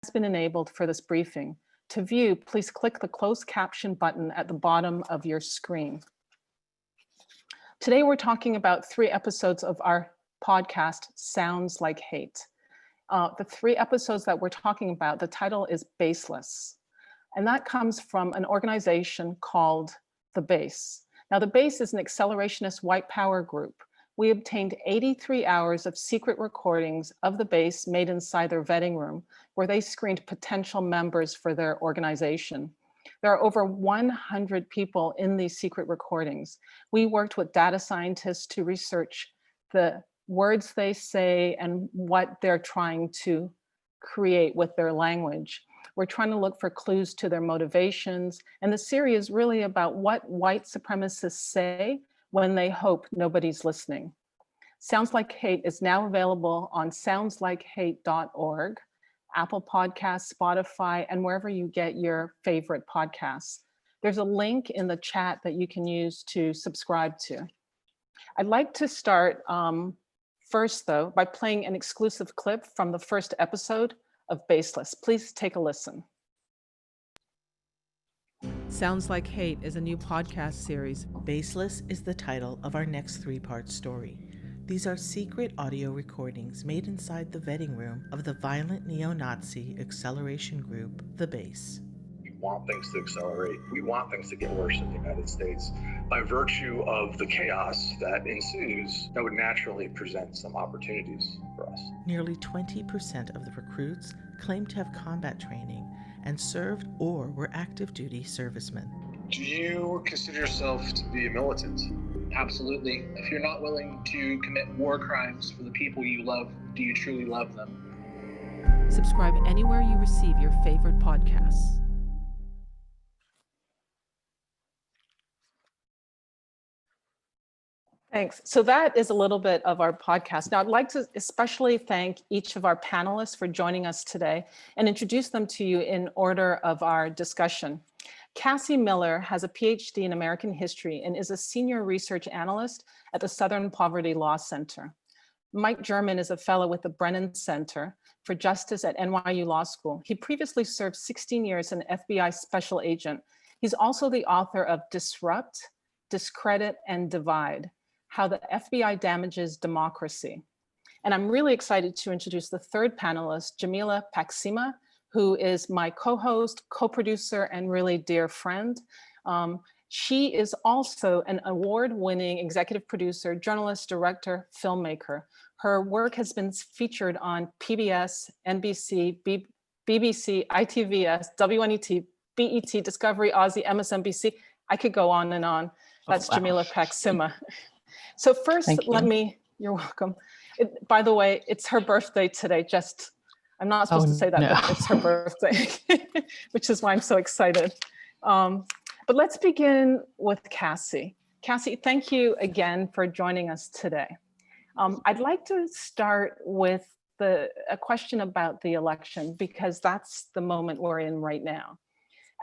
has been enabled for this briefing. To view, please click the closed caption button at the bottom of your screen. Today, we're talking about 3 episodes of our podcast, Sounds Like Hate. The 3 episodes that we're talking about, the title is Baseless. And that comes from an organization called The Base. Now, The Base is an accelerationist white power group. We obtained 83 hours of secret recordings of The Base made inside their vetting room, where they screened potential members for their organization. There are over 100 people in these secret recordings. We worked with data scientists to research the words they say and what they're trying to create with their language. We're trying to look for clues to their motivations. And the series is really about what white supremacists say when they hope nobody's listening. Sounds Like Hate is now available on soundslikehate.org, Apple Podcasts, Spotify, and wherever you get your favorite podcasts. There's a link in the chat that you can use to subscribe to. I'd like to start first, though, by playing an exclusive clip from the first episode of Baseless. Please take a listen. Sounds Like Hate is a new podcast series. Baseless is the title of our next 3-part story. These are secret audio recordings made inside the vetting room of the violent neo-Nazi acceleration group, The Base. We want things to accelerate. We want things to get worse in the United States. By virtue of the chaos that ensues, that would naturally present some opportunities for us. Nearly 20% of the recruits claim to have combat training and served or were active duty servicemen. Do you consider yourself to be a militant? Absolutely. If you're not willing to commit war crimes for the people you love, do you truly love them? Subscribe anywhere you receive your favorite podcasts. Thanks. So that is a little bit of our podcast. Now, I'd like to especially thank each of our panelists for joining us today and introduce them to you in order of our discussion. Cassie Miller has a PhD in American history and is a senior research analyst at the Southern Poverty Law Center. Mike German is a fellow with the Brennan Center for Justice at NYU Law School. He previously served 16 years as an FBI special agent. He's also the author of Disrupt, Discredit, and Divide: How the FBI Damages Democracy. And I'm really excited to introduce the third panelist, Jamila Paksima, who is my co-host, co-producer, and really dear friend. She is also an award-winning executive producer, journalist, director, filmmaker. Her work has been featured on PBS, NBC, BBC, ITVS, WNET, BET, Discovery, Aussie, MSNBC. I could go on and on. That's Jamila Paksima. So first, you're welcome. By the way, it's her birthday today. I'm not supposed to say that, but it's her birthday, which is why I'm so excited. But let's begin with Cassie. Cassie, thank you again for joining us today. I'd like to start with a question about the election, because that's the moment we're in right now.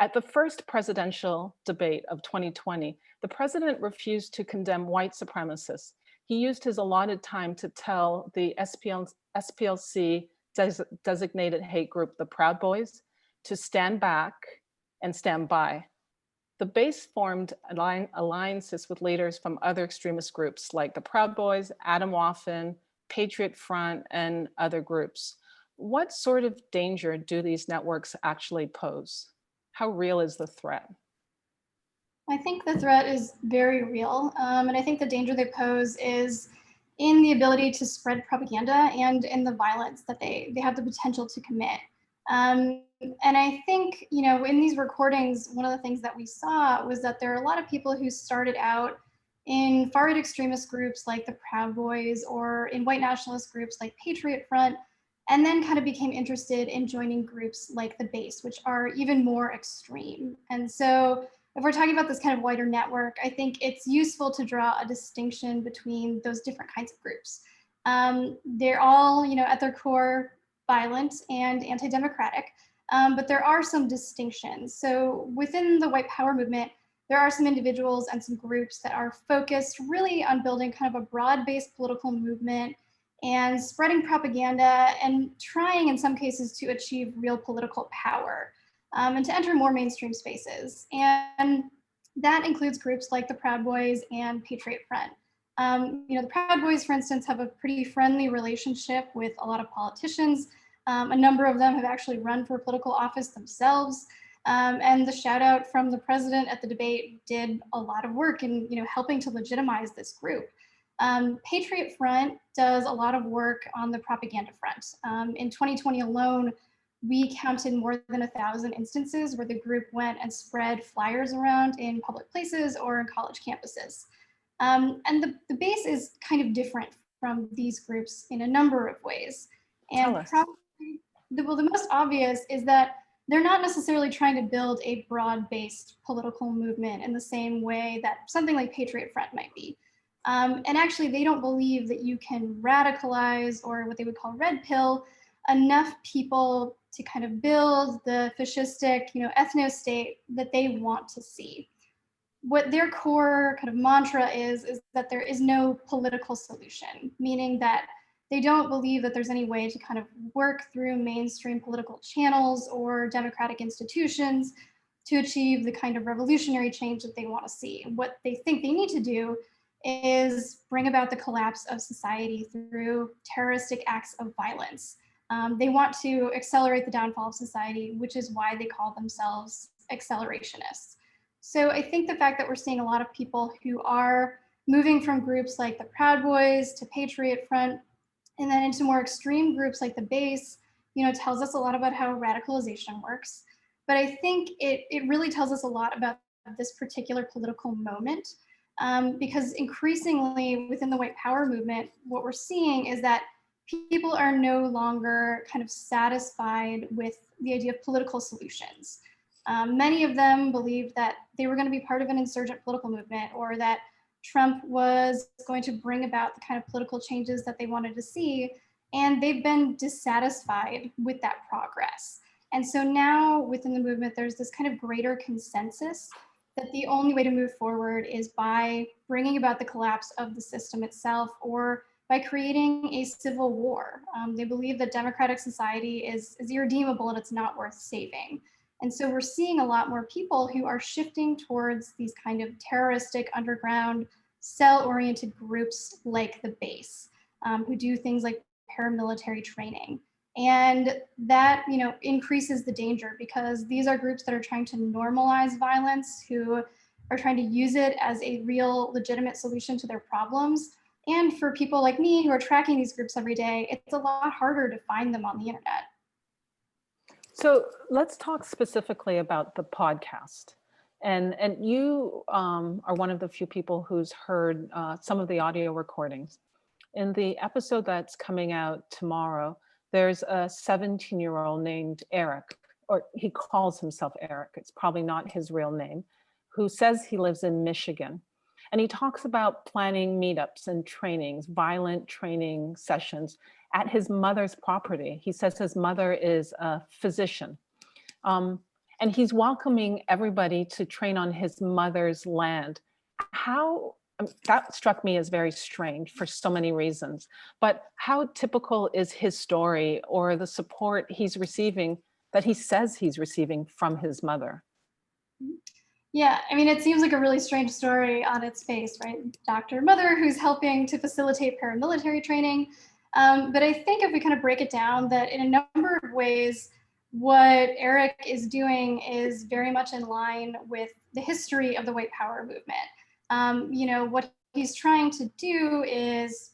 At the first presidential debate of 2020, the president refused to condemn white supremacists. He used his allotted time to tell the SPLC designated hate group, the Proud Boys, to stand back and stand by. The Base formed alliances with leaders from other extremist groups like the Proud Boys, Adam Waffen, Patriot Front, and other groups. What sort of danger do these networks actually pose? How real is the threat? I think the threat is very real. And I think the danger they pose is in the ability to spread propaganda and in the violence that they have the potential to commit. And I think, in these recordings, one of the things that we saw was that there are a lot of people who started out in far-right extremist groups like the Proud Boys or in white nationalist groups like Patriot Front, and then kind of became interested in joining groups like the Base, which are even more extreme. And so if we're talking about this kind of wider network, I think it's useful to draw a distinction between those different kinds of groups. They're all, at their core, violent and anti-democratic, but there are some distinctions. So within the white power movement, there are some individuals and some groups that are focused really on building kind of a broad-based political movement and spreading propaganda and trying in some cases to achieve real political power and to enter more mainstream spaces. And that includes groups like the Proud Boys and Patriot Front. The Proud Boys, for instance, have a pretty friendly relationship with a lot of politicians. A number of them have actually run for political office themselves. And the shout out from the president at the debate did a lot of work in helping to legitimize this group. Patriot Front does a lot of work on the propaganda front. In 2020 alone, we counted more than 1,000 instances where the group went and spread flyers around in public places or in college campuses. And the base is kind of different from these groups in a number of ways. And probably the most obvious is that they're not necessarily trying to build a broad-based political movement in the same way that something like Patriot Front might be. And actually, they don't believe that you can radicalize, or what they would call red pill, enough people to kind of build the fascistic, ethno-state that they want to see. What their core kind of mantra is that there is no political solution, meaning that they don't believe that there's any way to kind of work through mainstream political channels or democratic institutions to achieve the kind of revolutionary change that they want to see. What they think they need to do is bring about the collapse of society through terroristic acts of violence. They want to accelerate the downfall of society, which is why they call themselves accelerationists. So I think the fact that we're seeing a lot of people who are moving from groups like the Proud Boys to Patriot Front, and then into more extreme groups like the Base, tells us a lot about how radicalization works. But I think it really tells us a lot about this particular political moment, because increasingly within the white power movement, what we're seeing is that people are no longer kind of satisfied with the idea of political solutions. Many of them believed that they were going to be part of an insurgent political movement, or that Trump was going to bring about the kind of political changes that they wanted to see, and they've been dissatisfied with that progress. And so now within the movement, there's this kind of greater consensus that the only way to move forward is by bringing about the collapse of the system itself, or by creating a civil war. They believe that democratic society is irredeemable and it's not worth saving. And so we're seeing a lot more people who are shifting towards these kind of terroristic underground cell-oriented groups like the Base, who do things like paramilitary training. And that increases the danger, because these are groups that are trying to normalize violence, who are trying to use it as a real legitimate solution to their problems. And for people like me who are tracking these groups every day, it's a lot harder to find them on the internet. So let's talk specifically about the podcast. And you are one of the few people who's heard some of the audio recordings. In the episode that's coming out tomorrow, there's a 17-year-old named Eric, or he calls himself Eric, it's probably not his real name, who says he lives in Michigan. And he talks about planning meetups and trainings, violent training sessions at his mother's property. He says his mother is a physician. And he's welcoming everybody to train on his mother's land. That struck me as very strange for so many reasons. But how typical is his story, or the support he's receiving, that he says he's receiving from his mother? Yeah, I mean, it seems like a really strange story on its face, right? Doctor mother who's helping to facilitate paramilitary training. But I think if we kind of break it down, that in a number of ways, what Eric is doing is very much in line with the history of the white power movement. What he's trying to do is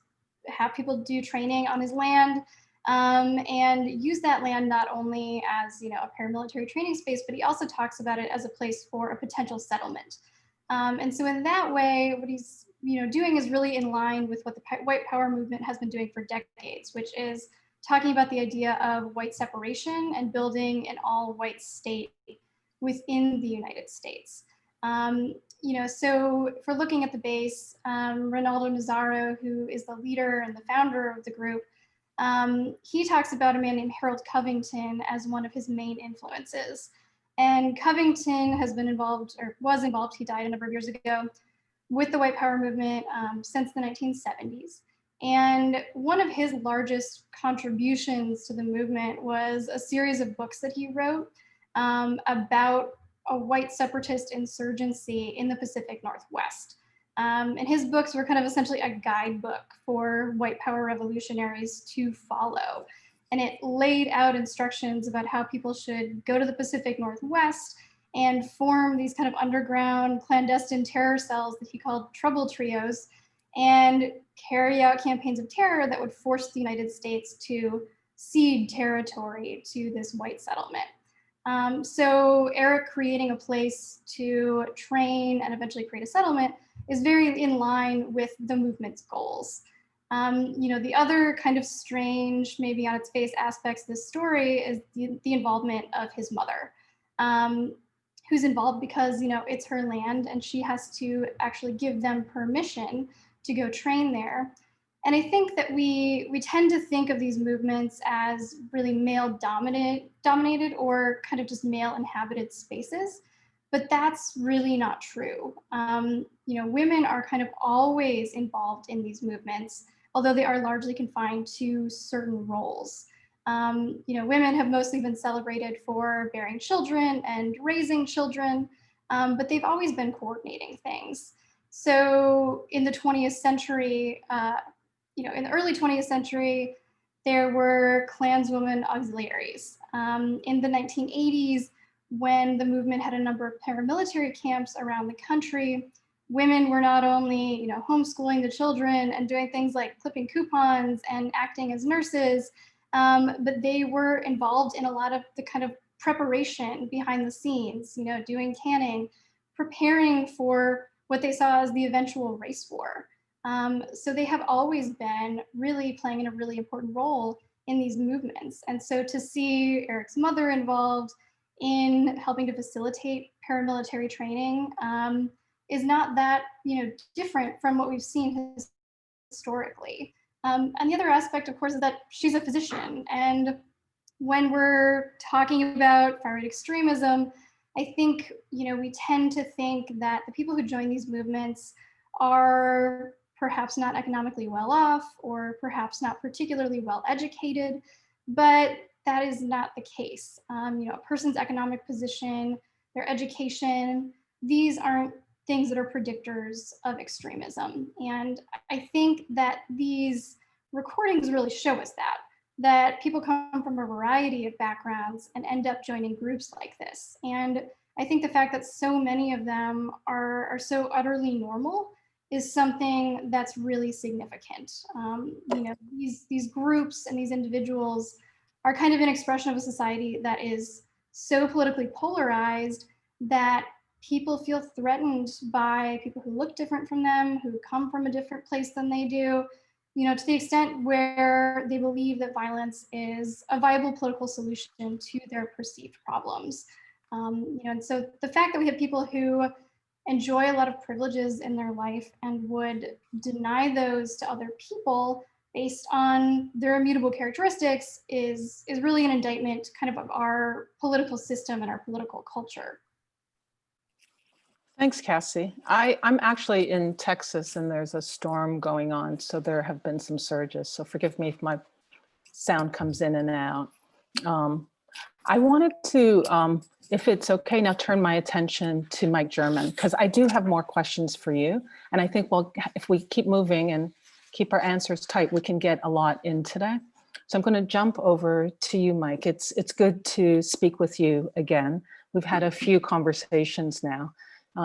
have people do training on his land, and use that land not only as a paramilitary training space, but he also talks about it as a place for a potential settlement. And so in that way, what he's doing is really in line with what the white power movement has been doing for decades, which is talking about the idea of white separation and building an all-white state within the United States. So if we're looking at the Base, Ronaldo Nazzaro, who is the leader and the founder of the group, he talks about a man named Harold Covington as one of his main influences. And Covington has been involved, or was involved, he died a number of years ago, with the white power movement since the 1970s. And one of his largest contributions to the movement was a series of books that he wrote about a white separatist insurgency in the Pacific Northwest. And his books were kind of essentially a guidebook for white power revolutionaries to follow. And it laid out instructions about how people should go to the Pacific Northwest and form these kind of underground clandestine terror cells that he called trouble trios, and carry out campaigns of terror that would force the United States to cede territory to this white settlement. So Eric creating a place to train and eventually create a settlement is very in line with the movement's goals. The other kind of strange, maybe on its face aspects of this story is the involvement of his mother, who's involved because, it's her land and she has to actually give them permission to go train there. And I think that we tend to think of these movements as really male dominated or kind of just male inhabited spaces, but that's really not true. Women are kind of always involved in these movements, although they are largely confined to certain roles. Women have mostly been celebrated for bearing children and raising children, but they've always been coordinating things. So in the 20th century, in the early 20th century, there were Klanswoman auxiliaries. In the 1980s, when the movement had a number of paramilitary camps around the country, women were not only, homeschooling the children and doing things like clipping coupons and acting as nurses, but they were involved in a lot of the kind of preparation behind the scenes, doing canning, preparing for what they saw as the eventual race war. So they have always been really playing a really important role in these movements. And so to see Eric's mother involved in helping to facilitate paramilitary training is not that different from what we've seen historically. And the other aspect, of course, is that she's a physician. And when we're talking about far-right extremism, I think, we tend to think that the people who join these movements are perhaps not economically well off or perhaps not particularly well educated, but that is not the case. A person's economic position, their education, these aren't things that are predictors of extremism. And I think that these recordings really show us that people come from a variety of backgrounds and end up joining groups like this. And I think the fact that so many of them are so utterly normal is something that's really significant. These groups and these individuals are kind of an expression of a society that is so politically polarized that people feel threatened by people who look different from them, who come from a different place than they do, to the extent where they believe that violence is a viable political solution to their perceived problems. And so the fact that we have people who enjoy a lot of privileges in their life and would deny those to other people based on their immutable characteristics is really an indictment kind of our political system and our political culture. Thanks, Cassie. I'm actually in Texas and there's a storm going on, so there have been some surges. So forgive me if my sound comes in and out. I wanted to, if it's okay, now turn my attention to Mike German, because I do have more questions for you. And I think, if we keep moving and keep our answers tight, we can get a lot in today. So I'm going to jump over to you, Mike. It's good to speak with you again. We've had a few conversations now.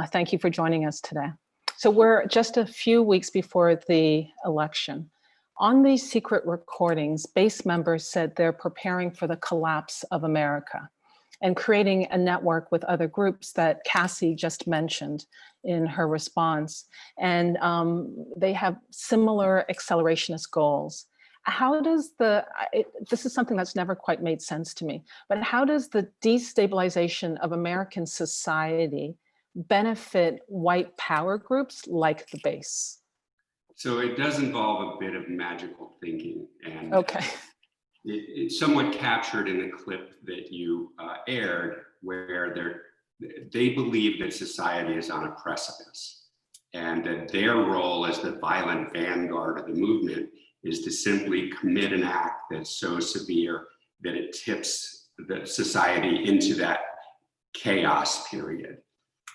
Thank you for joining us today. So we're just a few weeks before the election. On these secret recordings, base members said they're preparing for the collapse of America and creating a network with other groups that Cassie just mentioned in her response. And they have similar accelerationist goals. How does this is something that's never quite made sense to me, but how does the destabilization of American society benefit white power groups like the base? So it does involve a bit of magical thinking, and okay. It's somewhat captured in the clip that you aired, where they believe that society is on a precipice, and that their role as the violent vanguard of the movement is to simply commit an act that's so severe that it tips the society into that chaos period.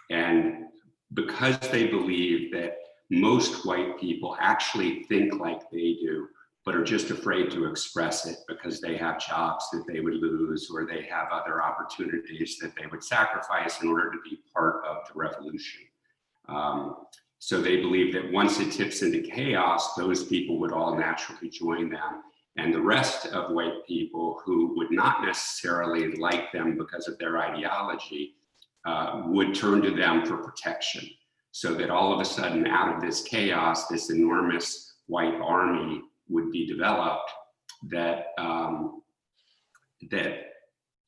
And because they believe that most white people actually think like they do, but are just afraid to express it because they have jobs that they would lose, or they have other opportunities that they would sacrifice in order to be part of the revolution. So they believe that once it tips into chaos, those people would all naturally join them. And the rest of white people who would not necessarily like them because of their ideology would turn to them for protection. So that all of a sudden, out of this chaos, this enormous white army would be developed that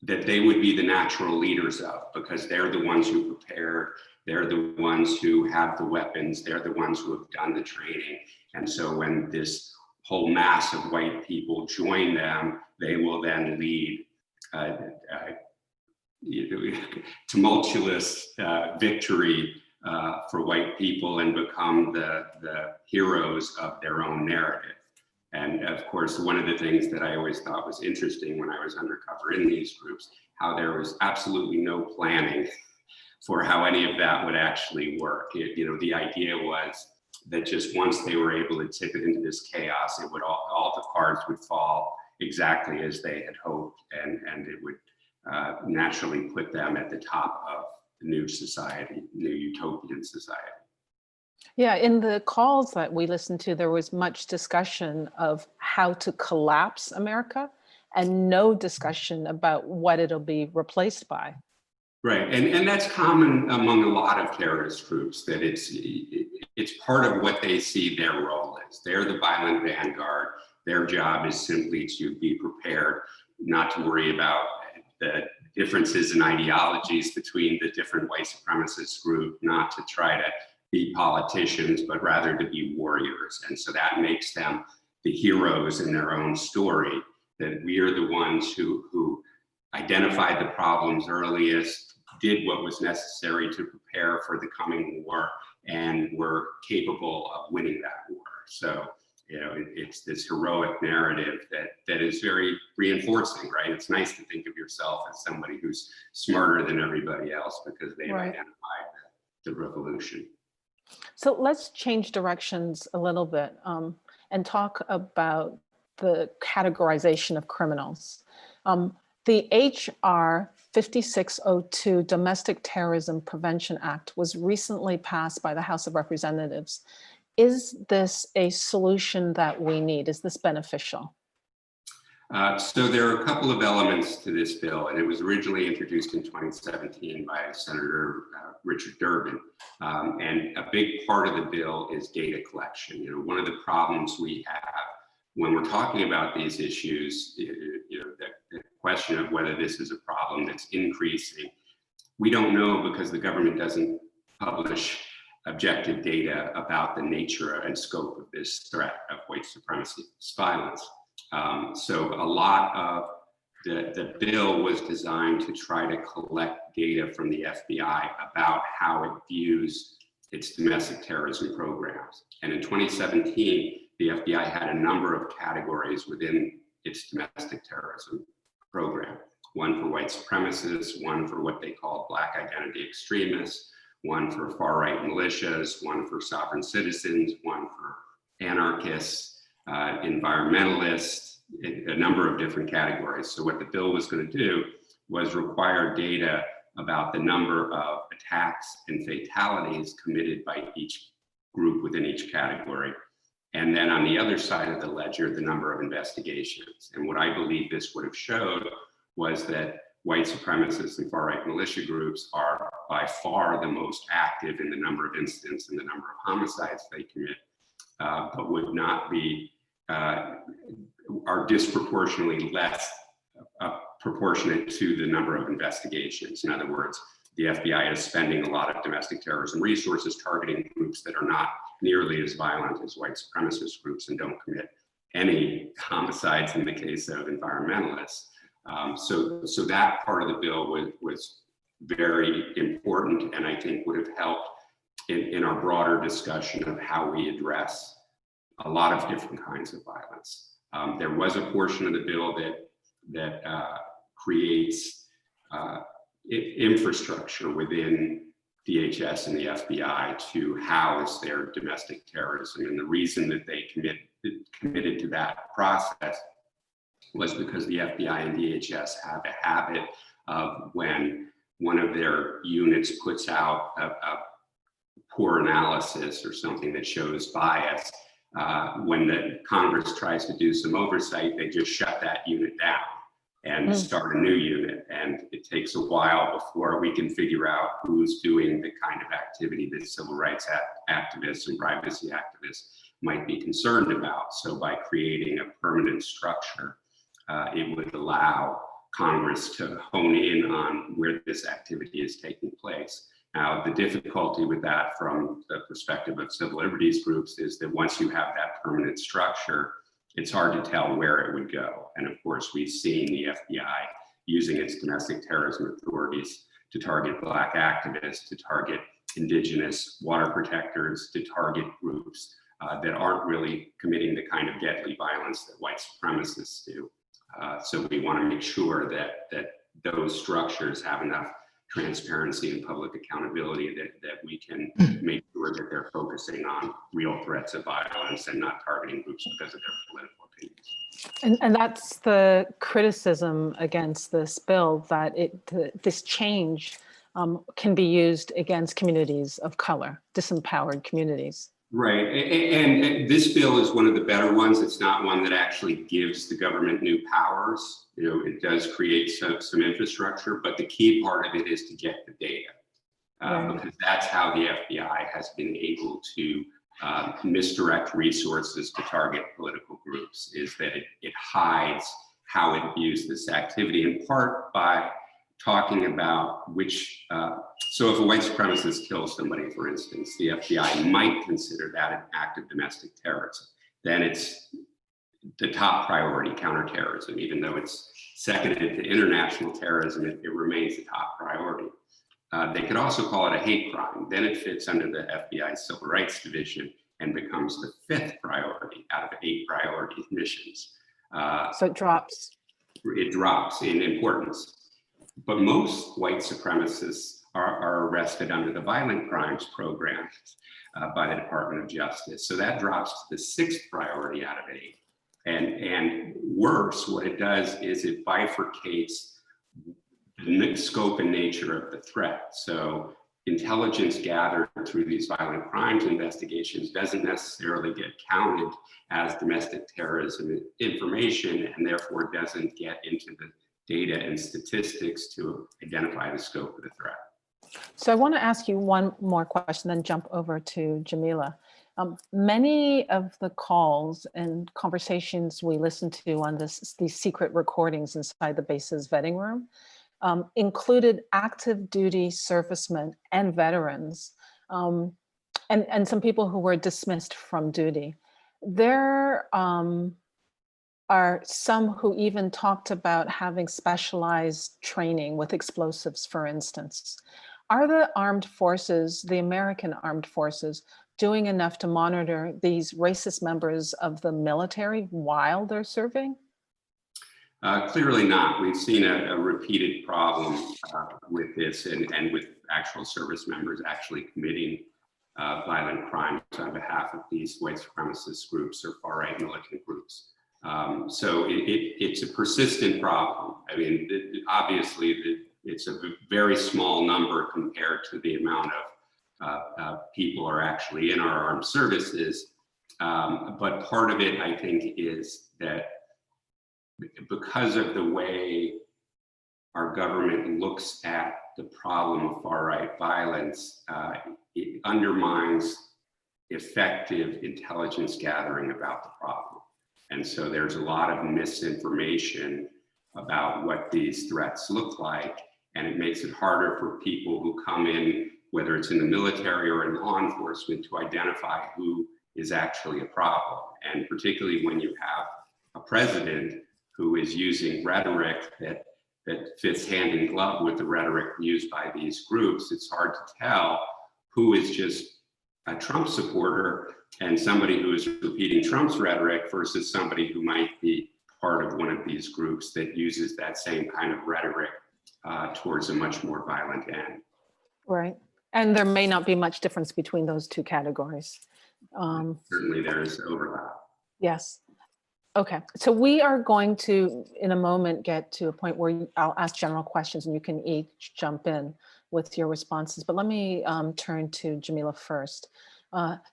that they would be the natural leaders of, because they're the ones who prepared, they're the ones who have the weapons, they're the ones who have done the training. And so when this whole mass of white people join them, they will then lead tumultuous victory for white people and become the heroes of their own narrative. And of course, one of the things that I always thought was interesting when I was undercover in these groups, how there was absolutely no planning for how any of that would actually work. The idea was that just once they were able to tip it into this chaos, it would all the cards would fall exactly as they had hoped, and it would naturally put them at the top of the new society, new utopian society. Yeah, in the calls that we listened to, there was much discussion of how to collapse America and no discussion about what it'll be replaced by. Right, and that's common among a lot of terrorist groups, that it's part of what they see their role is. They're the violent vanguard. Their job is simply to be prepared, not to worry about the differences in ideologies between the different white supremacist group, not to try to be politicians, but rather to be warriors. And so that makes them the heroes in their own story, that we are the ones who identified the problems earliest, did what was necessary to prepare for the coming war, and were capable of winning that war. So, it's this heroic narrative that is very reinforcing, right? It's nice to think of yourself as somebody who's smarter than everybody else because they've identified the revolution. So let's change directions a little bit and talk about the categorization of criminals. The HR 5602 Domestic Terrorism Prevention Act was recently passed by the House of Representatives. Is this a solution that we need? Is this beneficial? So there are a couple of elements to this bill, and it was originally introduced in 2017 by Senator Richard Durbin. And a big part of the bill is data collection. One of the problems we have when we're talking about these issues, the question of whether this is a problem that's increasing, we don't know because the government doesn't publish objective data about the nature and scope of this threat of white supremacist violence. So a lot of the bill was designed to try to collect data from the FBI about how it views its domestic terrorism programs. And in 2017, the FBI had a number of categories within its domestic terrorism program. One for white supremacists, one for what they call Black identity extremists, one for far-right militias, one for sovereign citizens, one for anarchists, environmentalists, a number of different categories. So what the bill was going to do was require data about the number of attacks and fatalities committed by each group within each category. And then on the other side of the ledger, the number of investigations. And what I believe this would have showed was that white supremacists and far-right militia groups are by far the most active in the number of incidents and the number of homicides they commit, but would not be, are disproportionately less proportionate to the number of investigations. In other words, the FBI is spending a lot of domestic terrorism resources targeting groups that are not nearly as violent as white supremacist groups and don't commit any homicides in the case of environmentalists. So that part of the bill was very important, and I think would have helped in our broader discussion of how we address a lot of different kinds of violence. There was a portion of the bill that creates infrastructure within DHS and the FBI to house their domestic terrorism. And the reason that they committed to that process was because the FBI and DHS have a habit of, when one of their units puts out a poor analysis or something that shows bias, when the Congress tries to do some oversight, they just shut that unit down and start a new unit. And it takes a while before we can figure out who's doing the kind of activity that civil rights activists and privacy activists might be concerned about. So by creating a permanent structure, it would allow Congress to hone in on where this activity is taking place. Now, the difficulty with that from the perspective of civil liberties groups is that once you have that permanent structure, it's hard to tell where it would go. And of course, we've seen the FBI using its domestic terrorism authorities to target Black activists, to target indigenous water protectors, to target groups that aren't really committing the kind of deadly violence that white supremacists do. So we want to make sure that those structures have enough transparency and public accountability that we can make sure that they're focusing on real threats of violence and not targeting groups because of their political opinions. And that's the criticism against this bill, that this change can be used against communities of color, disempowered communities. Right, and this bill is one of the better ones. It's not one that actually gives the government new powers. You know, it does create some infrastructure, but the key part of it is to get the data, because that's how the FBI has been able to misdirect resources to target political groups, is that it hides how it views this activity, in part by talking about which, so if a white supremacist kills somebody, for instance, the FBI might consider that an act of domestic terrorism. Then it's the top priority, counterterrorism. Even though it's seconded to international terrorism, it remains the top priority. They could also call it a hate crime. Then it fits under the FBI's Civil Rights Division and becomes the 5th priority out of 8 priority missions. So it drops. It drops in importance. But most white supremacists are arrested under the violent crimes program by the Department of Justice. So that drops to the 6th priority out of 8. And worse, what it does is it bifurcates the scope and nature of the threat. So intelligence gathered through these violent crimes investigations doesn't necessarily get counted as domestic terrorism information, and therefore doesn't get into the data and statistics to identify the scope of the threat. So I want to ask you one more question, then jump over to Jamila. Many of the calls and conversations we listen to on these secret recordings inside the base's vetting room included active duty servicemen and veterans, and some people who were dismissed from duty. There are some who even talked about having specialized training with explosives, for instance. Are the armed forces, the American armed forces, doing enough to monitor these racist members of the military while they're serving? Clearly not. We've seen a repeated problem with this and with actual service members actually committing violent crimes on behalf of these white supremacist groups or far-right militant groups. So it's a persistent problem. I mean, obviously, it's a very small number compared to the amount of people are actually in our armed services. But part of it, I think, is that because of the way our government looks at the problem of far-right violence, it undermines effective intelligence gathering about the problem. And so there's a lot of misinformation about what these threats look like, and it makes it harder for people who come in, whether it's in the military or in law enforcement, to identify who is actually a problem. And particularly when you have a president who is using rhetoric that fits hand in glove with the rhetoric used by these groups, it's hard to tell who is just a Trump supporter and somebody who is repeating Trump's rhetoric versus somebody who might be part of one of these groups that uses that same kind of rhetoric towards a much more violent end. Right. And there may not be much difference between those two categories. Certainly there is overlap. Yes. Okay. So we are going to, in a moment, get to a point where I'll ask general questions and you can each jump in with your responses. But let me turn to Jamila first.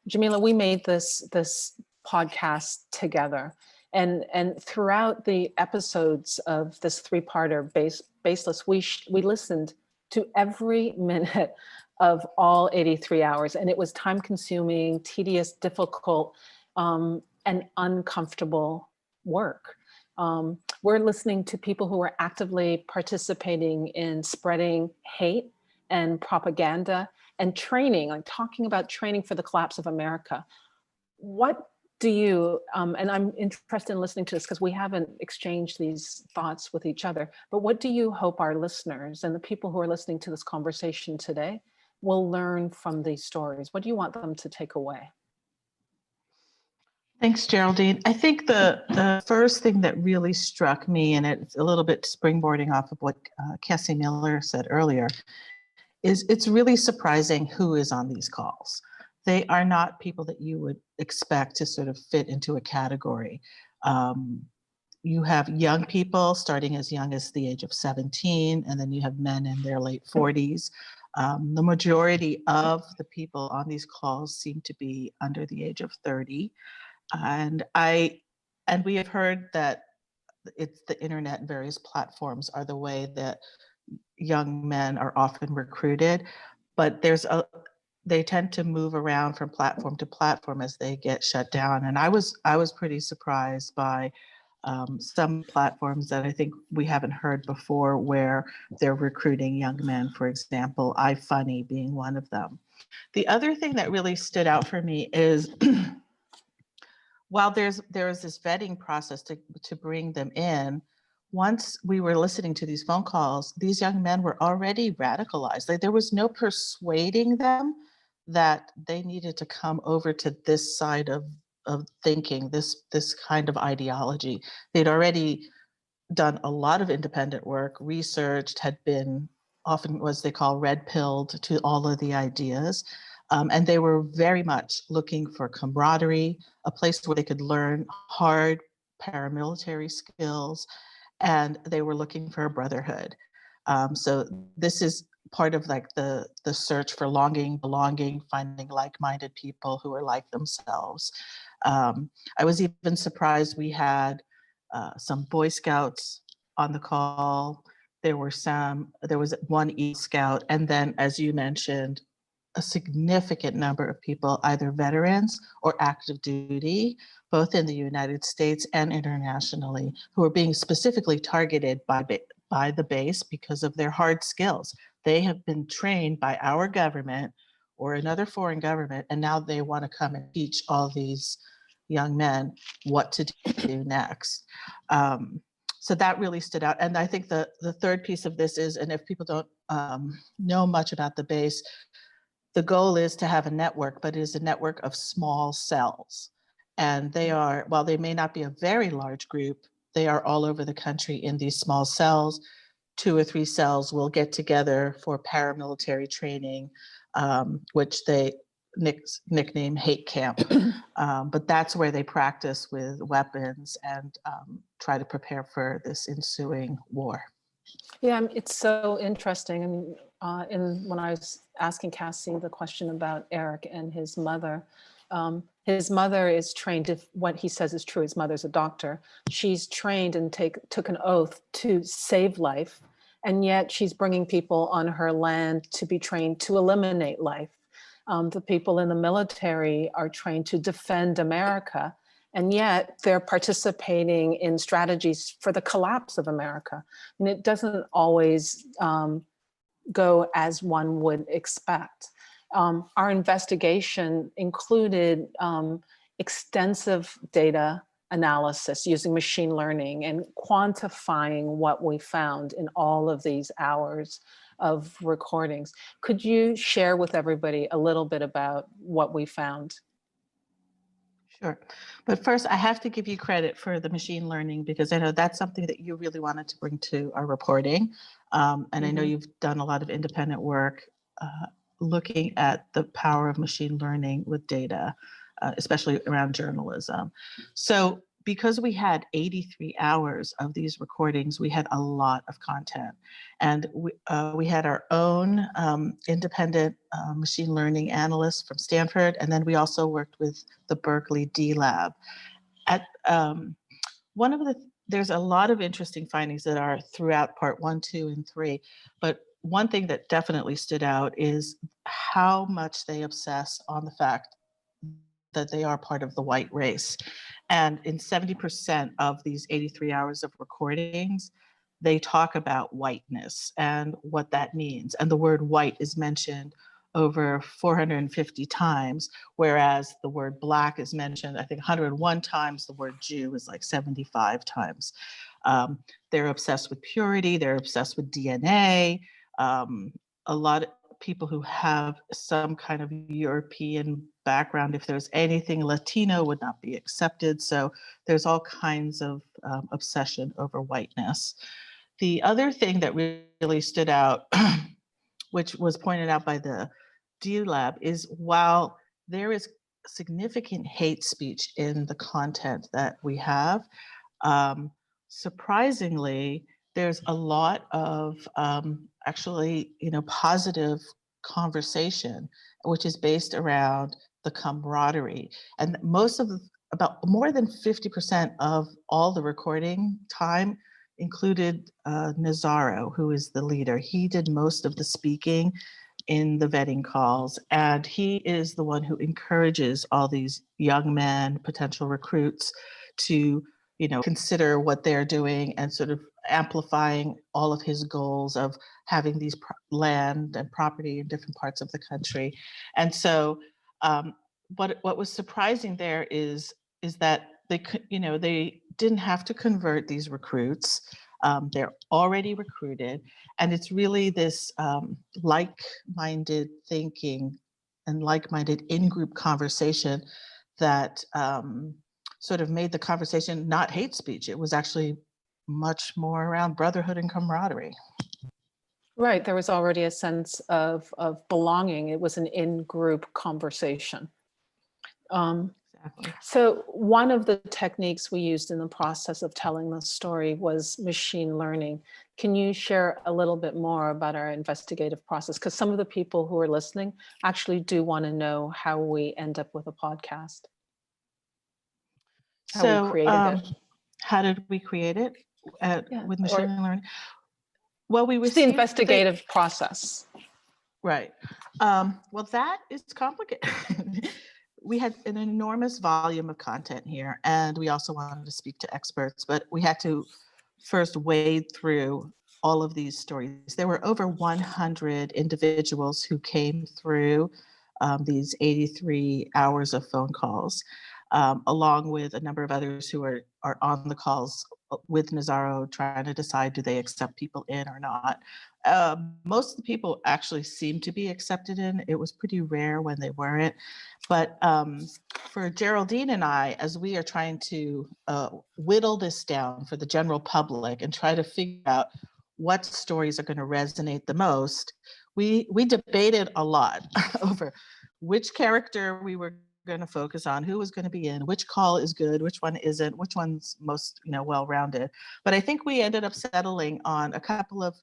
Jamila, we made this podcast together. And throughout the episodes of this three-parter Baseless, we listened to every minute of all 83 hours. And it was time-consuming, tedious, difficult, and uncomfortable work. We're listening to people who are actively participating in spreading hate and propaganda and training, like talking about training for the collapse of America. What do you, and I'm interested in listening to this because we haven't exchanged these thoughts with each other, but what do you hope our listeners and the people who are listening to this conversation today will learn from these stories? What do you want them to take away? Thanks, Geraldine. I think the first thing that really struck me, and it's a little bit springboarding off of what Cassie Miller said earlier, is it's really surprising who is on these calls. They are not people that you would expect to sort of fit into a category. You have young people starting as young as the age of 17, and then you have men in their late 40s. The majority of the people on these calls seem to be under the age of 30. And we have heard that it's the internet and various platforms are the way that young men are often recruited, but they tend to move around from platform to platform as they get shut down. And I was pretty surprised by some platforms that I think we haven't heard before, where they're recruiting young men, for example, iFunny being one of them. The other thing that really stood out for me is while there is this vetting process to bring them in, once we were listening to these phone calls, these young men were already radicalized. Like, there was no persuading them that they needed to come over to this side of thinking, this kind of ideology. They'd already done a lot of independent work, researched, had been often what they call red pilled to all of the ideas. And they were very much looking for camaraderie, a place where they could learn hard paramilitary skills, and they were looking for a brotherhood. So this is part of like the search for longing, belonging, finding like-minded people who are like themselves. I was even surprised we had some Boy Scouts on the call. There was one Eagle Scout, and then, as you mentioned, a significant number of people, either veterans or active duty, both in the United States and internationally, who are being specifically targeted by the base because of their hard skills. They have been trained by our government or another foreign government, and now they want to come and teach all these young men what to do next. So that really stood out. And I think the third piece of this is, and if people don't know much about the base, the goal is to have a network, but it is a network of small cells. And they are, while they may not be a very large group, they are all over the country in these small cells. 2 or 3 cells will get together for paramilitary training, which they nickname Hate Camp. But that's where they practice with weapons and try to prepare for this ensuing war. Yeah, it's so interesting. I mean, when I was asking Cassie the question about Eric and his mother is trained, if what he says is true, his mother's a doctor. She's trained and took an oath to save life, and yet she's bringing people on her land to be trained to eliminate life. The people in the military are trained to defend America, and yet they're participating in strategies for the collapse of America. And it doesn't always go as one would expect. Our investigation included extensive data analysis using machine learning and quantifying what we found in all of these hours of recordings. Could you share with everybody a little bit about what we found? Sure. But first, I have to give you credit for the machine learning, because I know that's something that you really wanted to bring to our reporting. And I know you've done a lot of independent work looking at the power of machine learning with data, especially around journalism. So because we had 83 hours of these recordings, we had a lot of content. And we had our own independent machine learning analysts from Stanford, and then we also worked with the Berkeley D Lab. There's a lot of interesting findings that are throughout part 1, 2, and 3, but one thing that definitely stood out is how much they obsess on the fact that they are part of the white race. And in 70% of these 83 hours of recordings, they talk about whiteness and what that means. And the word white is mentioned over 450 times, whereas the word Black is mentioned, I think 101 times. The word Jew is like 75 times. They're obsessed with purity. They're obsessed with DNA. A lot of people who have some kind of European background, if there's anything Latino, would not be accepted. So there's all kinds of obsession over whiteness. The other thing that really stood out, which was pointed out by the D Lab, is while there is significant hate speech in the content that we have, surprisingly, there's a lot of actually, positive conversation, which is based around the camaraderie. And about more than 50% of all the recording time included Nazaro, who is the leader. He did most of the speaking in the vetting calls, and he is the one who encourages all these young men, potential recruits, to consider what they're doing and sort of amplifying all of his goals of having these land and property in different parts of the country. And so what was surprising there is that they didn't have to convert these recruits. They're already recruited, and it's really this like-minded thinking and like-minded in-group conversation that sort of made the conversation not hate speech. It was actually much more around brotherhood and camaraderie. Right, there was already a sense of belonging. It was an in-group conversation. Exactly. So one of the techniques we used in the process of telling the story was machine learning. Can you share a little bit more about our investigative process? Because some of the people who are listening actually do want to know how we end up with a podcast. How we created it. How did we create it with machine learning? Well, we received the investigative process. Right. Well, that is complicated. We had an enormous volume of content here, and we also wanted to speak to experts, but we had to first wade through all of these stories. There were over 100 individuals who came through these 83 hours of phone calls, along with a number of others who are on the calls with Nazaro, trying to decide, do they accept people in or not. Most of the people actually seemed to be accepted in. It was pretty rare when they weren't. But for Geraldine and I, as we are trying to whittle this down for the general public and try to figure out what stories are going to resonate the most, we debated a lot over which character we were going to focus on, who was going to be in, which call is good, which one isn't, which one's most well-rounded. But I think we ended up settling on a couple of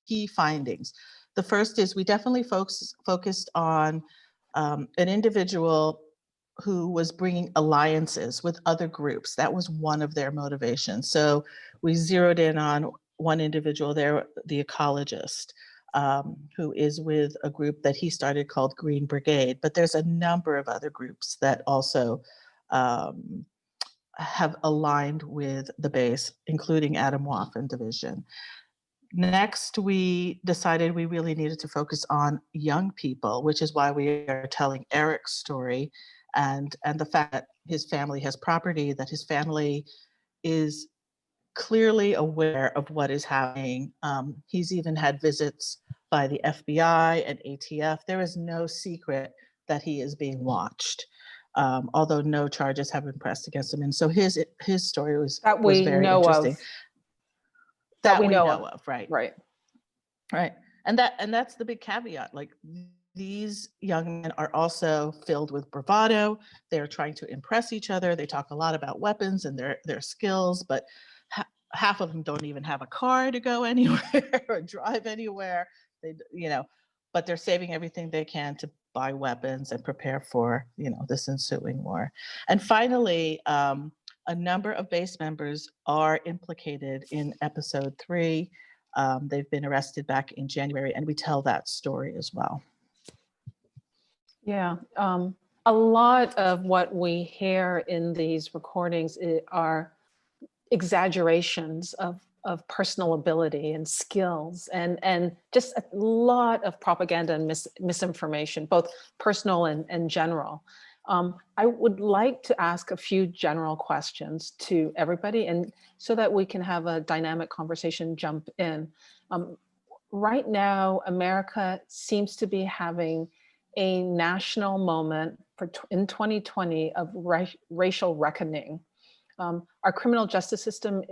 key findings. The first is we definitely focused on an individual who was bringing alliances with other groups. That was one of their motivations. So we zeroed in on one individual there, the ecologist, who is with a group that he started called Green Brigade. But there's a number of other groups that also have aligned with the base, including Atomwaffen Division. Next, we decided we really needed to focus on young people, which is why we are telling Eric's story and the fact that his family has property, that his family is clearly aware of what is happening. He's even had visits by the FBI and ATF. There is no secret that he is being watched, although no charges have been pressed against him. And so his story was very interesting. That we know of, right? Right. Right. And that's the big caveat. Like, these young men are also filled with bravado. They're trying to impress each other. They talk a lot about weapons and their skills, but half of them don't even have a car to go anywhere or drive anywhere. But they're saving everything they can to buy weapons and prepare for, this ensuing war. And finally, a number of base members are implicated in episode 3. They've been arrested back in January, and we tell that story as well. Yeah, a lot of what we hear in these recordings are exaggerations of personal ability and skills, and just a lot of propaganda and misinformation, both personal and general. I would like to ask a few general questions to everybody, and so that we can have a dynamic conversation jump in. Right now, America seems to be having a national moment in 2020 of racial reckoning. Our criminal justice system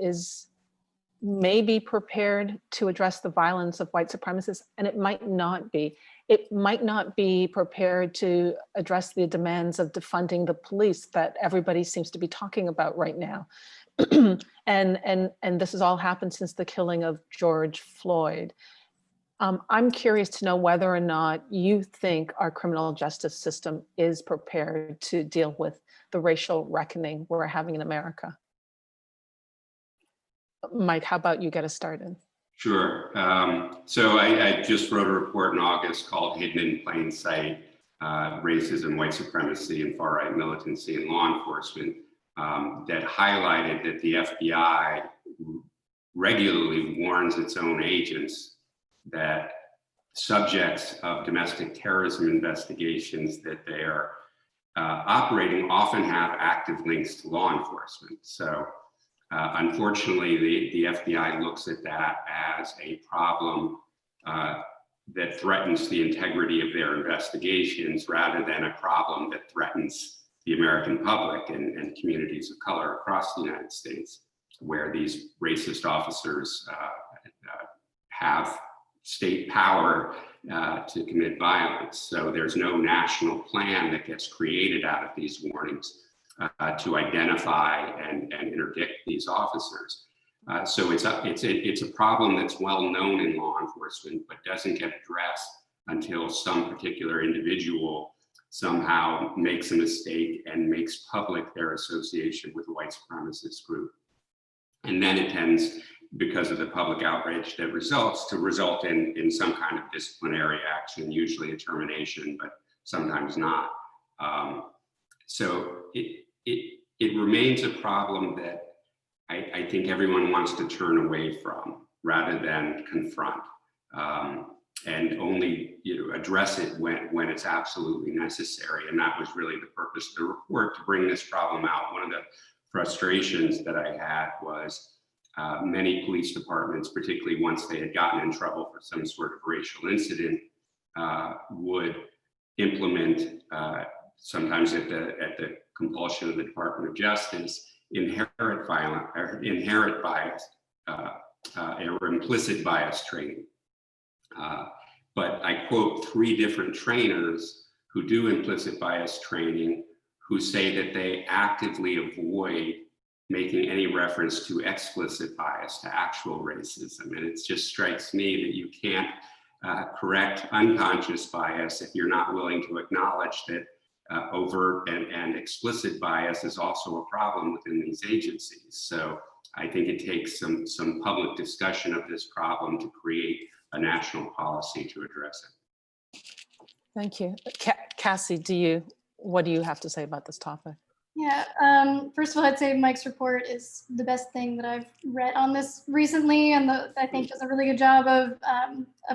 may be prepared to address the violence of white supremacists, and it might not be. It might not be prepared to address the demands of defunding the police that everybody seems to be talking about right now. and this has all happened since the killing of George Floyd. I'm curious to know whether or not you think our criminal justice system is prepared to deal with the racial reckoning we're having in America. Mike, how about you get us started? Sure. So I just wrote a report in August called Hidden in Plain Sight, Racism, White Supremacy, and Far-Right Militancy in Law Enforcement, that highlighted that the FBI regularly warns its own agents that subjects of domestic terrorism investigations that they are operating often have active links to law enforcement. So unfortunately, the FBI looks at that as a problem that threatens the integrity of their investigations rather than a problem that threatens the American public and communities of color across the United States, where these racist officers have state power to commit violence. So there's no national plan that gets created out of these warnings to identify and interdict these officers. So it's a problem that's well known in law enforcement, but doesn't get addressed until some particular individual somehow makes a mistake and makes public their association with a white supremacist group. And then it tends, because of the public outrage that results, to result in some kind of disciplinary action, usually a termination, but sometimes not. So it remains a problem that I think everyone wants to turn away from rather than confront, and only address it when it's absolutely necessary. And that was really the purpose of the report, to bring this problem out. One of the frustrations that I had was many police departments, particularly once they had gotten in trouble for some sort of racial incident, would implement, sometimes at the compulsion of the Department of Justice, inherent bias or implicit bias training. But I quote 3 different trainers who do implicit bias training, who say that they actively avoid making any reference to explicit bias, to actual racism. And it just strikes me that you can't correct unconscious bias if you're not willing to acknowledge that overt and explicit bias is also a problem within these agencies. So I think it takes some public discussion of this problem to create a national policy to address it. Thank you. Cassie, what do you have to say about this topic? Yeah, first of all, I'd say Mike's report is the best thing that I've read on this recently, and I think does a really good job of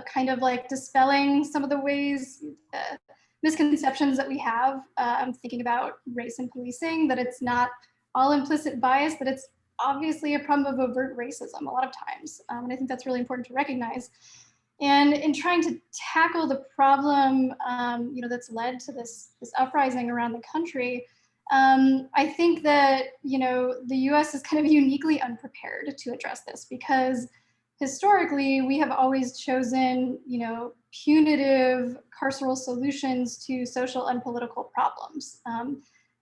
kind of like dispelling some of the ways, misconceptions that we have. I'm thinking about race and policing, that it's not all implicit bias, that it's obviously a problem of overt racism a lot of times. And I think that's really important to recognize. And in trying to tackle the problem, that's led to this uprising around the country, I think that, the US is kind of uniquely unprepared to address this, because historically we have always chosen, punitive carceral solutions to social and political problems.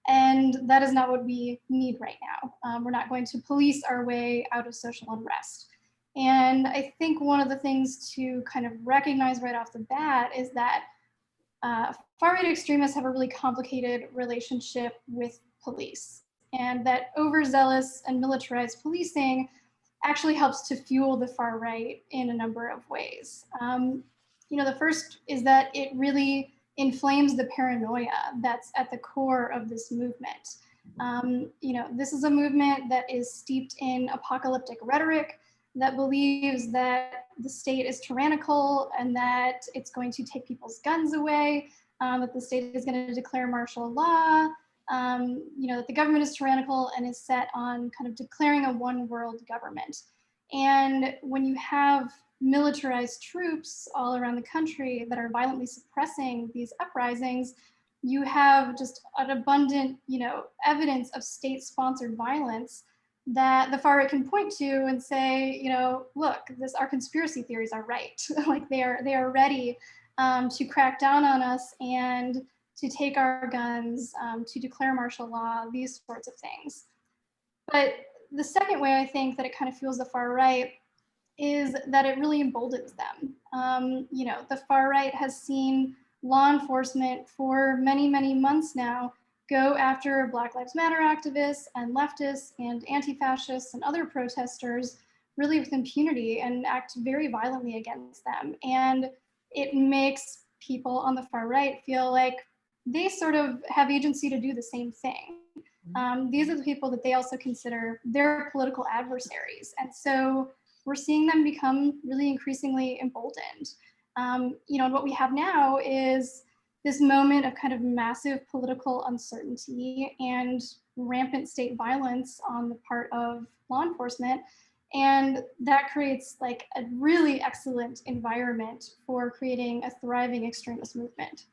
And that is not what we need right now. We're not going to police our way out of social unrest. And I think one of the things to kind of recognize right off the bat is that far-right extremists have a really complicated relationship with police, and that overzealous and militarized policing actually helps to fuel the far right in a number of ways. The first is that it really inflames the paranoia that's at the core of this movement. This is a movement that is steeped in apocalyptic rhetoric, that believes that the state is tyrannical and that it's going to take people's guns away, that the state is going to declare martial law, that the government is tyrannical and is set on kind of declaring a one world government. And when you have militarized troops all around the country that are violently suppressing these uprisings, you have just an abundant, evidence of state-sponsored violence that the far right can point to and say, look, our conspiracy theories are right. Like they are ready to crack down on us and to take our guns, to declare martial law, these sorts of things. But the second way I think that it kind of fuels the far right is that it really emboldens them. The far right has seen law enforcement for many, many months now go after Black Lives Matter activists and leftists and anti-fascists and other protesters really with impunity and act very violently against them. And it makes people on the far right feel like they sort of have agency to do the same thing. These are the people that they also consider their political adversaries. And so we're seeing them become really increasingly emboldened. And what we have now is this moment of kind of massive political uncertainty and rampant state violence on the part of law enforcement. And that creates like a really excellent environment for creating a thriving extremist movement.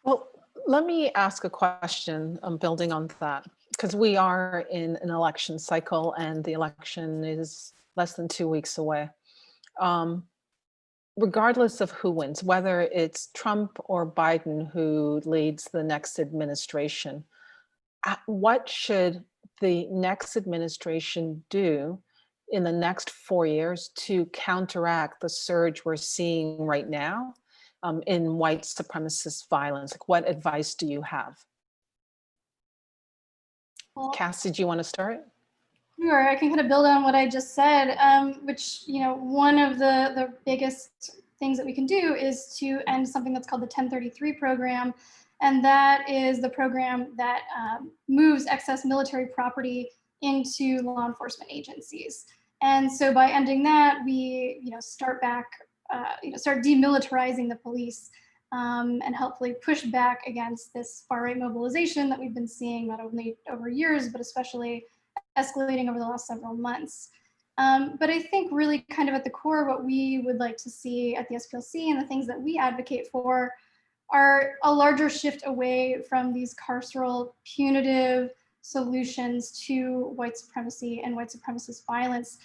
Well, let me ask a question building on that, because we are in an election cycle and the election is less than 2 weeks away. Regardless of who wins, whether it's Trump or Biden who leads the next administration, what should the next administration do in the next 4 years to counteract the surge we're seeing right now in white supremacist violence? Like, what advice do you have? Well, Cassie, do you want to start? Sure, I can kind of build on what I just said, which, one of the biggest things that we can do is to end something that's called the 1033 program. And that is the program that moves excess military property into law enforcement agencies. And so by ending that, we, start demilitarizing the police and hopefully push back against this far-right mobilization that we've been seeing not only over years, but especially escalating over the last several months. But I think really kind of at the core, what we would like to see at the SPLC and the things that we advocate for are a larger shift away from these carceral punitive solutions to white supremacy and white supremacist violence.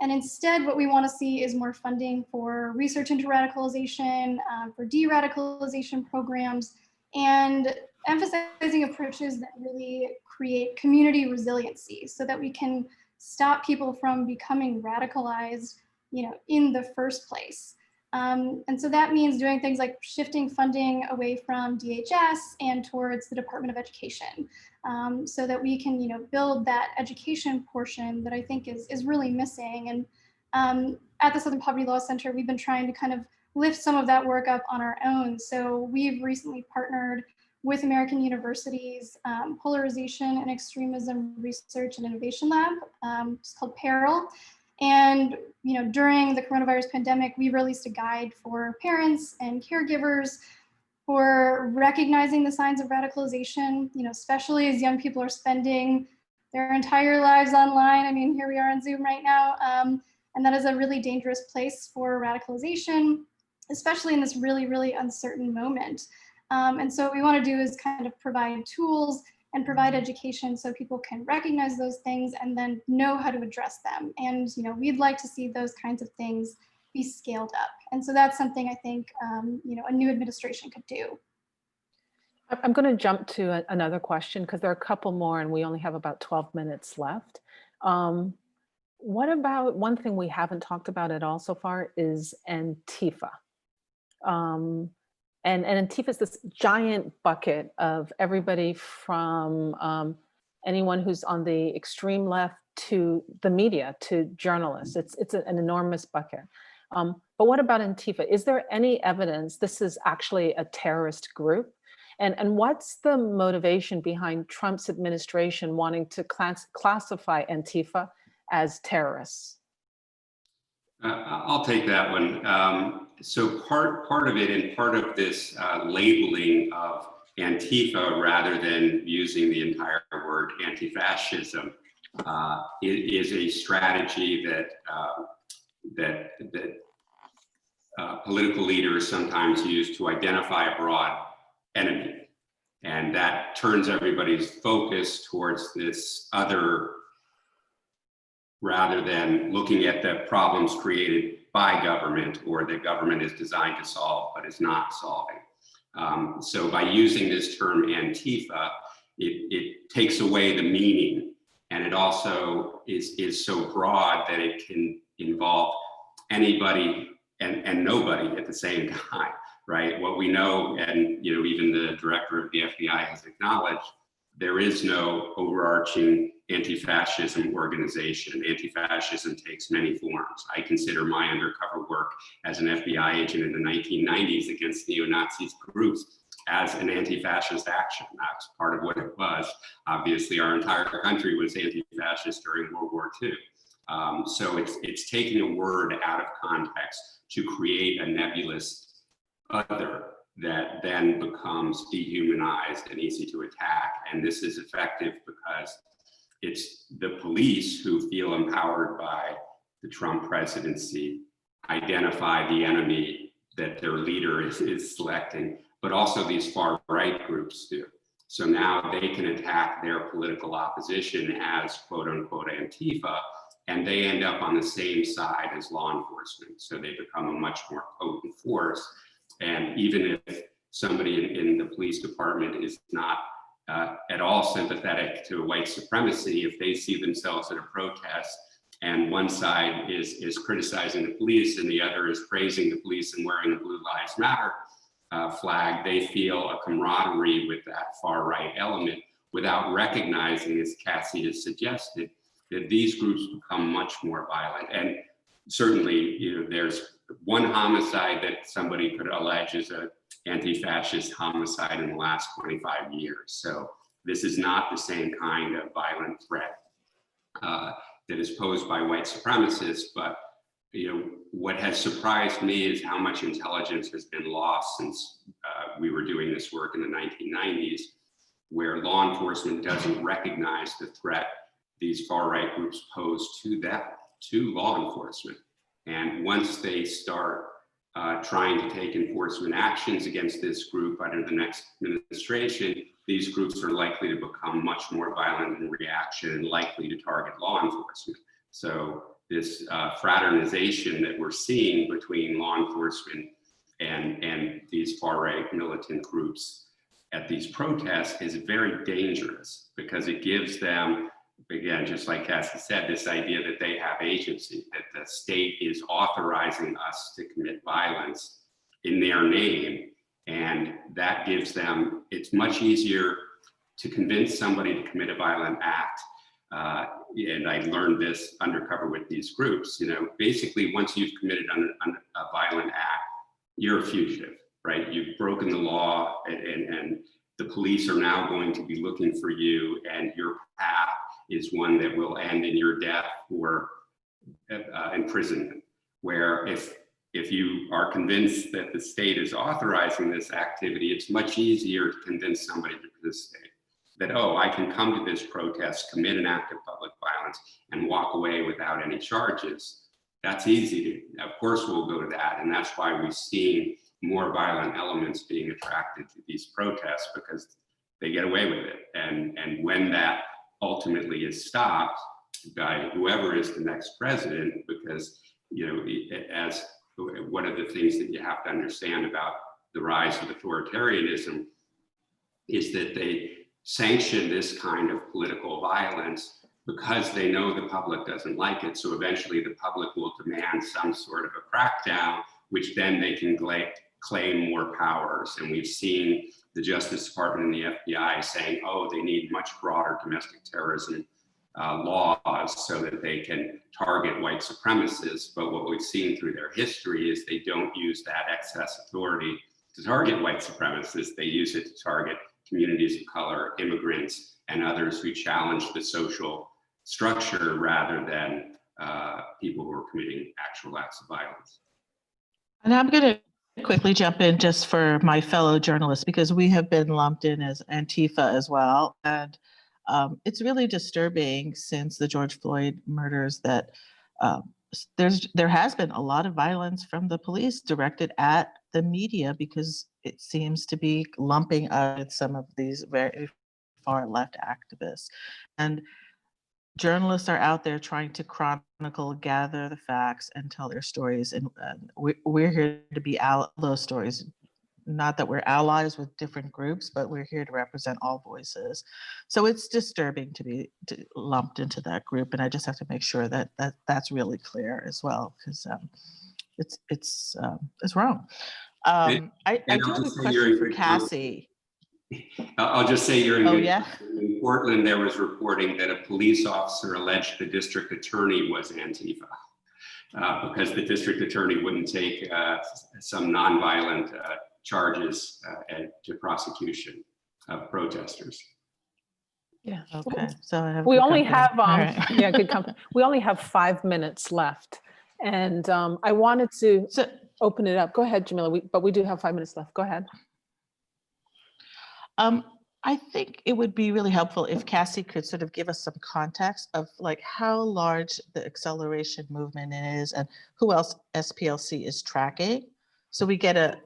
And instead, what we want to see is more funding for research into radicalization, for de-radicalization programs, and emphasizing approaches that really create community resiliency so that we can stop people from becoming radicalized, in the first place. And so that means doing things like shifting funding away from DHS and towards the Department of Education, so that we can, build that education portion that I think is really missing. And at the Southern Poverty Law Center, we've been trying to kind of lift some of that work up on our own. So we've recently partnered with American University's Polarization and Extremism Research and Innovation Lab, it's called PERIL. And during the coronavirus pandemic, we released a guide for parents and caregivers for recognizing the signs of radicalization, especially as young people are spending their entire lives online. I mean, here we are on Zoom right now. And that is a really dangerous place for radicalization, especially in this really, really uncertain moment. And so what we want to do is kind of provide tools and provide education so people can recognize those things and then know how to address them. And we'd like to see those kinds of things be scaled up. And so that's something I think a new administration could do. I'm going to jump to another question because there are a couple more and we only have about 12 minutes left. What about one thing we haven't talked about at all so far is Antifa. And Antifa is this giant bucket of everybody from anyone who's on the extreme left to the media, to journalists. It's an enormous bucket. But what about Antifa? Is there any evidence this is actually a terrorist group? And what's the motivation behind Trump's administration wanting to classify Antifa as terrorists? I'll take that one. So part of it, and part of this labeling of Antifa rather than using the entire word anti-fascism is a strategy that political leaders sometimes use to identify a broad enemy. And that turns everybody's focus towards this other, rather than looking at the problems created by government or that government is designed to solve but is not solving. So by using this term Antifa, it takes away the meaning, and it also is so broad that it can involve anybody and nobody at the same time, right? What we know, and even the director of the FBI has acknowledged, there is no overarching anti-fascism organization. Anti-fascism takes many forms. I consider my undercover work as an FBI agent in the 1990s against neo-Nazi groups as an anti-fascist action. That's part of what it was. Obviously, our entire country was anti-fascist during World War II. So it's taking a word out of context to create a nebulous other that then becomes dehumanized and easy to attack. And this is effective because it's the police who feel empowered by the Trump presidency, identify the enemy that their leader is selecting, but also these far right groups do. So now they can attack their political opposition as quote unquote Antifa, and they end up on the same side as law enforcement. So they become a much more potent force. And even if somebody in the police department is not at all sympathetic to white supremacy, if they see themselves at a protest and one side is criticizing the police and the other is praising the police and wearing the Blue Lives Matter flag, they feel a camaraderie with that far right element without recognizing, as Cassie has suggested, that these groups become much more violent. And certainly, there's one homicide that somebody could allege is an anti-fascist homicide in the last 25 years. So this is not the same kind of violent threat that is posed by white supremacists. But what has surprised me is how much intelligence has been lost since we were doing this work in the 1990s, where law enforcement doesn't recognize the threat these far-right groups pose to law enforcement. And once they start trying to take enforcement actions against this group under the next administration, these groups are likely to become much more violent in reaction and likely to target law enforcement. So this fraternization that we're seeing between law enforcement and these far-right militant groups at these protests is very dangerous, because it gives them, again, just like Cassie said, this idea that they have agency, that the state is authorizing us to commit violence in their name. And that gives them, it's much easier to convince somebody to commit a violent act. And I learned this undercover with these groups, basically once you've committed a violent act, you're a fugitive, right? You've broken the law, and the police are now going to be looking for you, and your path is one that will end in your death or imprisonment. Where if you are convinced that the state is authorizing this activity, it's much easier to convince somebody to participate. That, oh, I can come to this protest, commit an act of public violence, and walk away without any charges. That's easy to, of course we'll go to that. And that's why we've seen more violent elements being attracted to these protests, because they get away with it. And when that ultimately is stopped by whoever is the next president, because, you know, as one of the things that you have to understand about the rise of authoritarianism is that they sanction this kind of political violence because they know the public doesn't like it. So eventually the public will demand some sort of a crackdown, which then they can claim more powers. And we've seen the Justice Department and the FBI saying, oh, they need much broader domestic terrorism laws so that they can target white supremacists. But what we've seen through their history is they don't use that excess authority to target white supremacists. They use it to target communities of color, immigrants, and others who challenge the social structure rather than people who are committing actual acts of violence. And I'm going to quickly jump in just for my fellow journalists, because we have been lumped in as Antifa as well. And it's really disturbing since the George Floyd murders that there has been a lot of violence from the police directed at the media, because it seems to be lumping out some of these very far left activists. And journalists are out there trying to chronicle, gather the facts, and tell their stories. And we're here to be those stories. Not that we're allies with different groups, but we're here to represent all voices. So it's disturbing to be lumped into that group. And I just have to make sure that that's really clear as well, because it's wrong. I do have a question for Cassie. I'll just say you're in Oh, good. yeah? In Portland, there was reporting that a police officer alleged the district attorney was Antifa because the district attorney wouldn't take some nonviolent charges to prosecution of protesters. Yeah. Okay. So We only have, right. yeah, good company. We only have 5 minutes left. And I wanted to open it up. Go ahead, Jamila, but we do have 5 minutes left. Go ahead. I think it would be really helpful if Cassie could sort of give us some context of like how large the acceleration movement is and who else SPLC is tracking, so we get a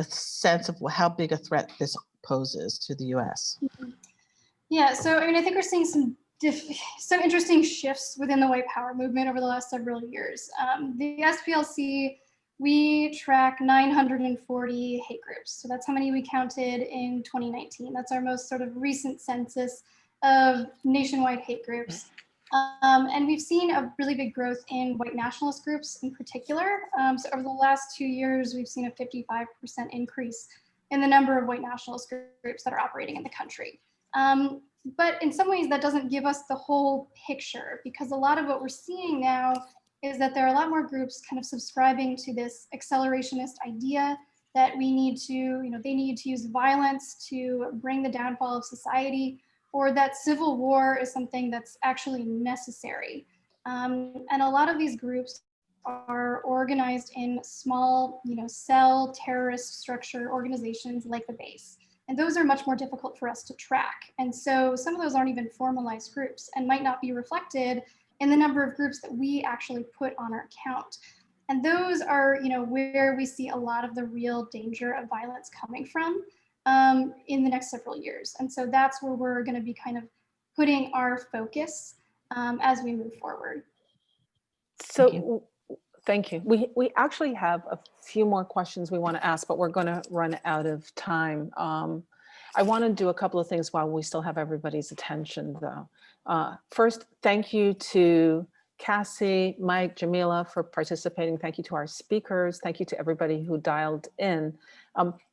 sense of how big a threat this poses to the U.S. Yeah, so I mean, I think we're seeing some interesting shifts within the white power movement over the last several years. The SPLC, we track 940 hate groups. So that's how many we counted in 2019. That's our most sort of recent census of nationwide hate groups. And we've seen a really big growth in white nationalist groups in particular. So over the last 2 years, we've seen a 55% increase in the number of white nationalist groups that are operating in the country. But in some ways that doesn't give us the whole picture, because a lot of what we're seeing now is that there are a lot more groups kind of subscribing to this accelerationist idea that we need to, they need to use violence to bring the downfall of society, or that civil war is something that's actually necessary. And a lot of these groups are organized in small, cell terrorist structure organizations like the Base. And those are much more difficult for us to track. And so some of those aren't even formalized groups and might not be reflected in the number of groups that we actually put on our count. And those are, where we see a lot of the real danger of violence coming from in the next several years. And so that's where we're going to be kind of putting our focus as we move forward. So thank you. We actually have a few more questions we want to ask, but we're going to run out of time. I want to do a couple of things while we still have everybody's attention, though. First, thank you to Cassie, Mike, Jamila for participating. Thank you to our speakers. Thank you to everybody who dialed in.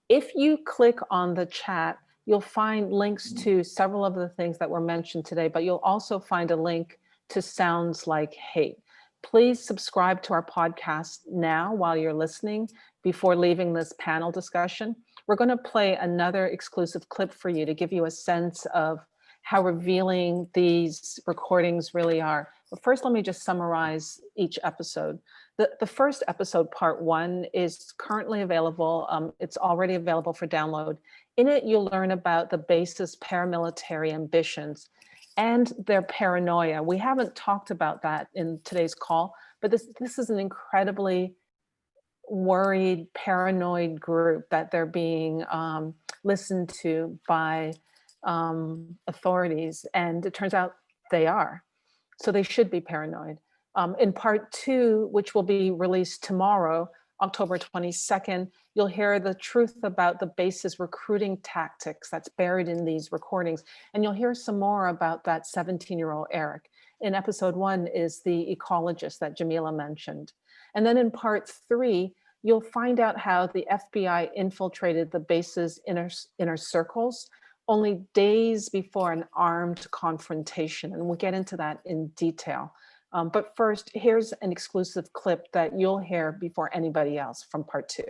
If you click on the chat, you'll find links to several of the things that were mentioned today, but you'll also find a link to Sounds Like Hate. Please subscribe to our podcast now while you're listening before leaving this panel discussion. We're going to play another exclusive clip for you to give you a sense of how revealing these recordings really are. But first, let me just summarize each episode. The first episode, part 1, is currently available. It's already available for download. In it, you'll learn about the Base's paramilitary ambitions and their paranoia. We haven't talked about that in today's call, But this is an incredibly worried, paranoid group that they're being listened to by authorities. And it turns out they are. So they should be paranoid. In part 2, which will be released tomorrow, October 22nd, you'll hear the truth about the base's recruiting tactics that's buried in these recordings. And you'll hear some more about that 17-year-old Eric. In episode 1 is the ecologist that Jamila mentioned. And then in part 3, you'll find out how the FBI infiltrated the base's inner circles only days before an armed confrontation. And we'll get into that in detail. But first, here's an exclusive clip that you'll hear before anybody else from part 2.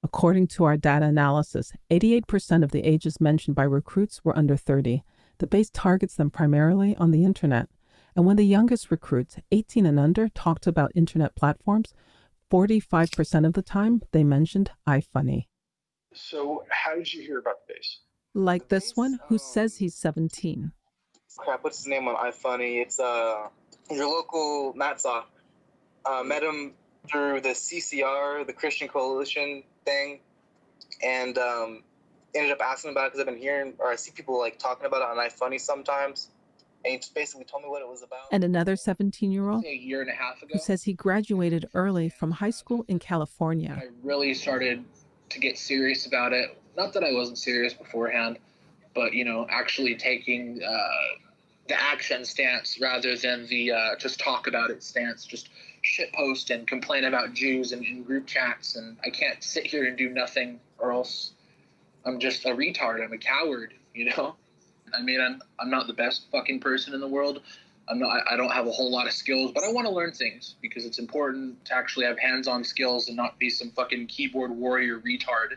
According to our data analysis, 88% of the ages mentioned by recruits were under 30. The base targets them primarily on the internet. And when the youngest recruits, 18 and under, talked about internet platforms, 45% of the time they mentioned iFunny. So how did you hear about the base? Like this one, who says he's 17. Crap, what's his name on iFunny? It's your local Matsock. Met him through the CCR, the Christian Coalition thing, and ended up asking about it because I've been hearing, or I see people like talking about it on iFunny sometimes. And he just basically told me what it was about. And another 17-year-old A year and a half ago, who says he graduated early from high school in California. I really started to get serious about it. Not that I wasn't serious beforehand, but, you know, actually taking the action stance rather than the just talk about it stance, just shitpost and complain about Jews in group chats. And I can't sit here and do nothing, or else I'm just a retard. I'm a coward, you know? I mean, I'm not the best fucking person in the world. I don't have a whole lot of skills, but I want to learn things because it's important to actually have hands-on skills and not be some fucking keyboard warrior retard.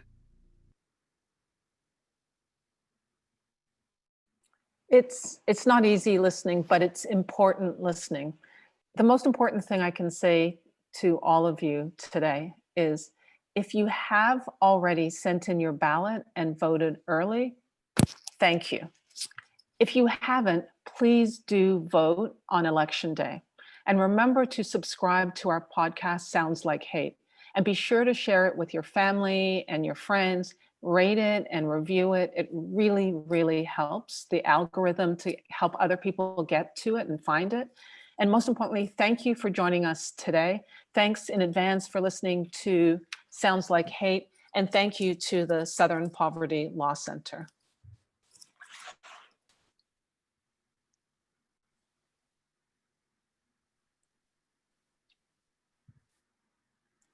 It's not easy listening, but it's important listening. The most important thing I can say to all of you today is if you have already sent in your ballot and voted early, thank you. If you haven't, please do vote on election day. And remember to subscribe to our podcast, Sounds Like Hate. And be sure to share it with your family and your friends. Rate it and review it. It really, really helps the algorithm to help other people get to it and find it. And most importantly, thank you for joining us today. Thanks in advance for listening to Sounds Like Hate. And thank you to the Southern Poverty Law Center.